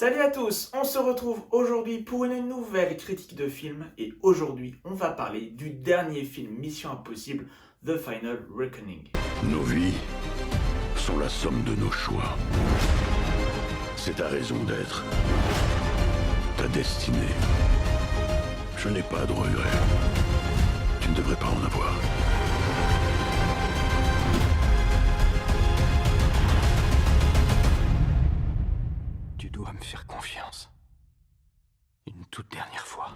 Salut à tous, on se retrouve aujourd'hui pour une nouvelle critique de film et aujourd'hui on va parler du dernier film Mission Impossible, The Final Reckoning. Nos vies sont la somme de nos choix. C'est ta raison d'être, ta destinée. Je n'ai pas de regrets. Tu ne devrais pas en avoir. Tu dois me faire confiance. Une toute dernière fois.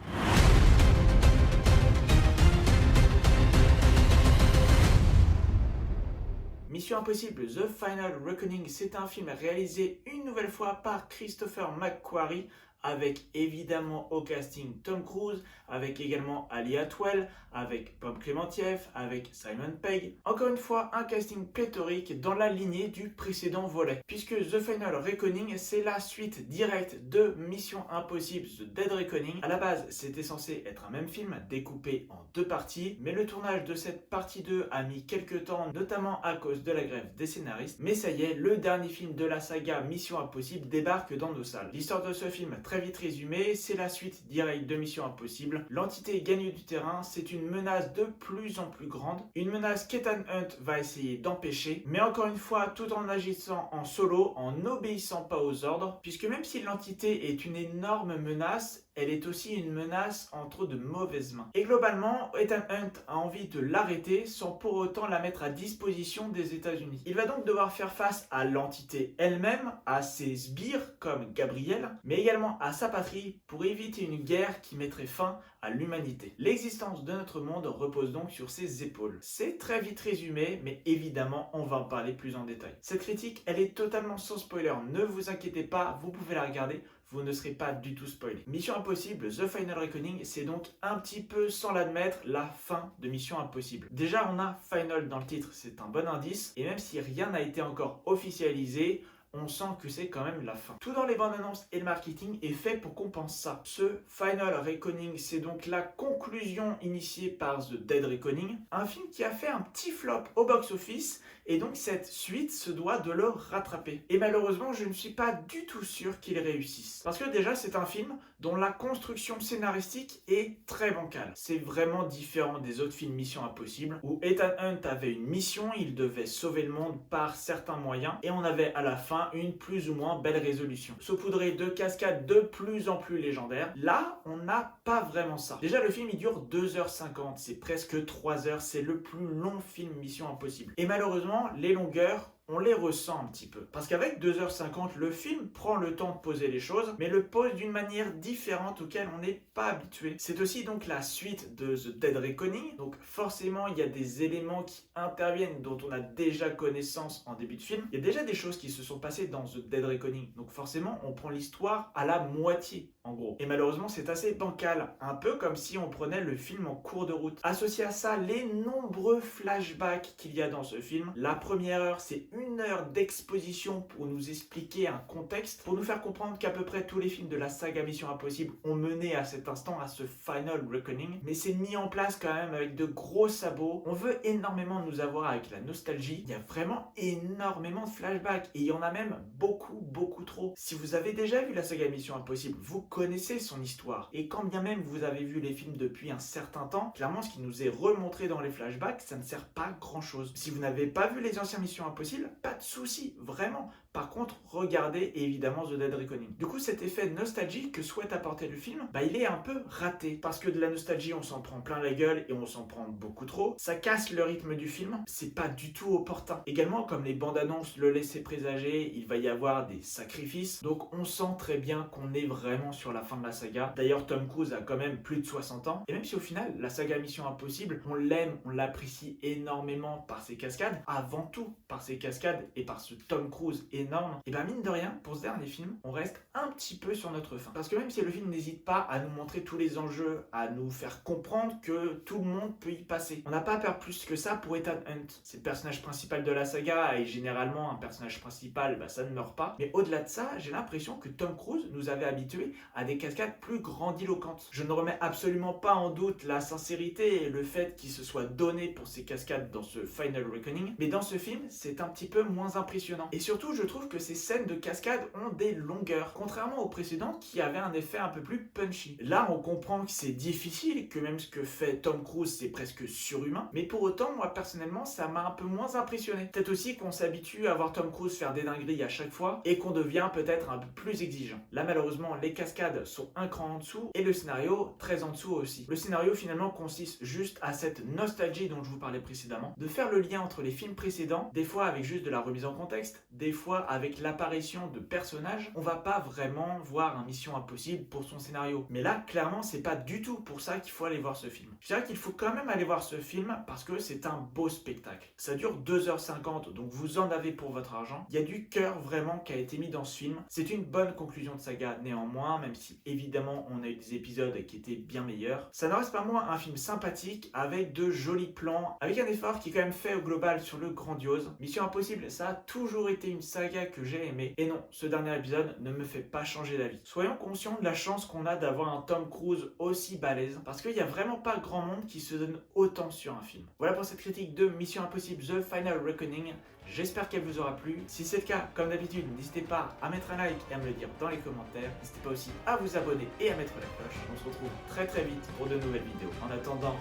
Mission Impossible The Final Reckoning, c'est un film réalisé une nouvelle fois par Christopher McQuarrie avec évidemment au casting Tom Cruise, avec également Ali Atwell, avec Pom Klementieff, avec Simon Pegg. Encore une fois, un casting pléthorique dans la lignée du précédent volet. Puisque The Final Reckoning, c'est la suite directe de Mission Impossible The Dead Reckoning. À la base, c'était censé être un même film, découpé en deux parties, mais le tournage de cette partie 2 a mis quelques temps, notamment à cause de la grève des scénaristes. Mais ça y est, le dernier film de la saga Mission Impossible débarque dans nos salles. L'histoire de ce film, très vite résumé, c'est la suite directe de Mission Impossible. L'entité gagne du terrain, c'est une menace de plus en plus grande, une menace qu'Ethan Hunt va essayer d'empêcher, mais encore une fois tout en agissant en solo, en n'obéissant pas aux ordres, puisque même si l'entité est une énorme menace, elle est aussi une menace entre de mauvaises mains. Et globalement, Ethan Hunt a envie de l'arrêter sans pour autant la mettre à disposition des États-Unis. Il va donc devoir faire face à l'entité elle-même, à ses sbires comme Gabriel, mais également à sa patrie pour éviter une guerre qui mettrait fin à l'humanité. L'existence de notre monde repose donc sur ses épaules. C'est très vite résumé, mais évidemment, on va en parler plus en détail. Cette critique, elle est totalement sans spoiler. Ne vous inquiétez pas, vous pouvez la regarder. Vous ne serez pas du tout spoilé. Mission Impossible The Final Reckoning, c'est donc un petit peu, sans l'admettre, la fin de Mission Impossible. Déjà, on a Final dans le titre, c'est un bon indice, et même si rien n'a été encore officialisé, on sent que c'est quand même la fin. Tout dans les bandes annonces et le marketing est fait pour qu'on pense ça. Ce Final Reckoning, c'est donc la conclusion initiée par The Dead Reckoning, un film qui a fait un petit flop au box-office, et donc cette suite se doit de le rattraper. Et malheureusement, je ne suis pas du tout sûr qu'il réussisse. Parce que déjà, c'est un film dont la construction scénaristique est très bancale. C'est vraiment différent des autres films Mission Impossible, où Ethan Hunt avait une mission, il devait sauver le monde par certains moyens, et on avait à la fin une plus ou moins belle résolution. Saupoudré de cascades de plus en plus légendaires. Là, on n'a pas vraiment ça. Déjà, le film, il dure 2h50, c'est presque 3 heures, c'est le plus long film Mission Impossible. Et malheureusement, les longueurs, on les ressent un petit peu. Parce qu'avec 2h50, le film prend le temps de poser les choses, mais le pose d'une manière différente auquel on n'est pas habitué. C'est aussi donc la suite de The Dead Reckoning, donc forcément il y a des éléments qui interviennent dont on a déjà connaissance en début de film. Il y a déjà des choses qui se sont passées dans The Dead Reckoning, donc forcément on prend l'histoire à la moitié en gros. Et malheureusement c'est assez bancal, un peu comme si on prenait le film en cours de route. Associé à ça, les nombreux flashbacks qu'il y a dans ce film. La première heure, c'est 1 heure d'exposition pour nous expliquer un contexte, pour nous faire comprendre qu'à peu près tous les films de la saga Mission Impossible ont mené à cet instant, à ce Final Reckoning, mais c'est mis en place quand même avec de gros sabots. On veut énormément nous avoir avec la nostalgie. Il y a vraiment énormément de flashbacks et il y en a même beaucoup trop. Si vous avez déjà vu la saga Mission Impossible, vous connaissez son histoire, et quand bien même vous avez vu les films depuis un certain temps, clairement ce qui nous est remontré dans les flashbacks, ça ne sert pas grand chose. Si vous n'avez pas vu les anciens Missions Impossible, pas de souci, vraiment. Par contre, regardez évidemment The Dead Reckoning. Du coup, cet effet nostalgique que souhaite apporter le film, il est un peu raté. Parce que de la nostalgie, on s'en prend plein la gueule et on s'en prend beaucoup trop. Ça casse le rythme du film, c'est pas du tout opportun. Également, comme les bandes annonces le laissaient présager, il va y avoir des sacrifices. Donc on sent très bien qu'on est vraiment sur la fin de la saga. D'ailleurs, Tom Cruise a quand même plus de 60 ans. Et même si au final, la saga Mission Impossible, on l'aime, on l'apprécie énormément par ses cascades, avant tout par ses cascades et par ce Tom Cruise énorme, et mine de rien, pour ce dernier film, on reste un petit peu sur notre faim. Parce que même si le film n'hésite pas à nous montrer tous les enjeux, à nous faire comprendre que tout le monde peut y passer, on n'a pas peur plus que ça pour Ethan Hunt. C'est le personnage principal de la saga, et généralement un personnage principal, ça ne meurt pas. Mais au-delà de ça, j'ai l'impression que Tom Cruise nous avait habitués à des cascades plus grandiloquentes. Je ne remets absolument pas en doute la sincérité et le fait qu'il se soit donné pour ces cascades dans ce Final Reckoning, mais dans ce film, c'est un petit peu moins impressionnant. Et surtout, je trouve trouve que ces scènes de cascade ont des longueurs, contrairement aux précédentes qui avaient un effet un peu plus punchy. Là, on comprend que c'est difficile, que même ce que fait Tom Cruise, c'est presque surhumain, mais pour autant, moi personnellement, ça m'a un peu moins impressionné. Peut-être aussi qu'on s'habitue à voir Tom Cruise faire des dingueries à chaque fois et qu'on devient peut-être un peu plus exigeant. Là, malheureusement, les cascades sont un cran en dessous et le scénario très en dessous aussi. Le scénario finalement consiste juste à cette nostalgie dont je vous parlais précédemment, de faire le lien entre les films précédents, des fois avec juste de la remise en contexte, des fois avec l'apparition de personnages. On va pas vraiment voir un Mission Impossible pour son scénario. Mais là, clairement, c'est pas du tout pour ça qu'il faut aller voir ce film. Je dirais qu'il faut quand même aller voir ce film parce que c'est un beau spectacle. Ça dure 2h50, donc vous en avez pour votre argent. Il y a du cœur vraiment qui a été mis dans ce film. C'est une bonne conclusion de saga néanmoins, même si évidemment on a eu des épisodes qui étaient bien meilleurs. Ça ne reste pas moins un film sympathique avec de jolis plans, avec un effort qui est quand même fait au global sur le grandiose. Mission Impossible, ça a toujours été une saga que j'ai aimée. Et non, ce dernier épisode ne me fait pas changer d'avis. Soyons conscients de la chance qu'on a d'avoir un Tom Cruise aussi balèze, parce qu'il n'y a vraiment pas grand monde qui se donne autant sur un film. Voilà pour cette critique de Mission Impossible The Final Reckoning. J'espère qu'elle vous aura plu. Si c'est le cas, comme d'habitude, n'hésitez pas à mettre un like et à me le dire dans les commentaires. N'hésitez pas aussi à vous abonner et à mettre la cloche. On se retrouve très vite pour de nouvelles vidéos. En attendant,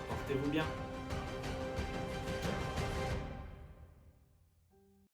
portez-vous bien.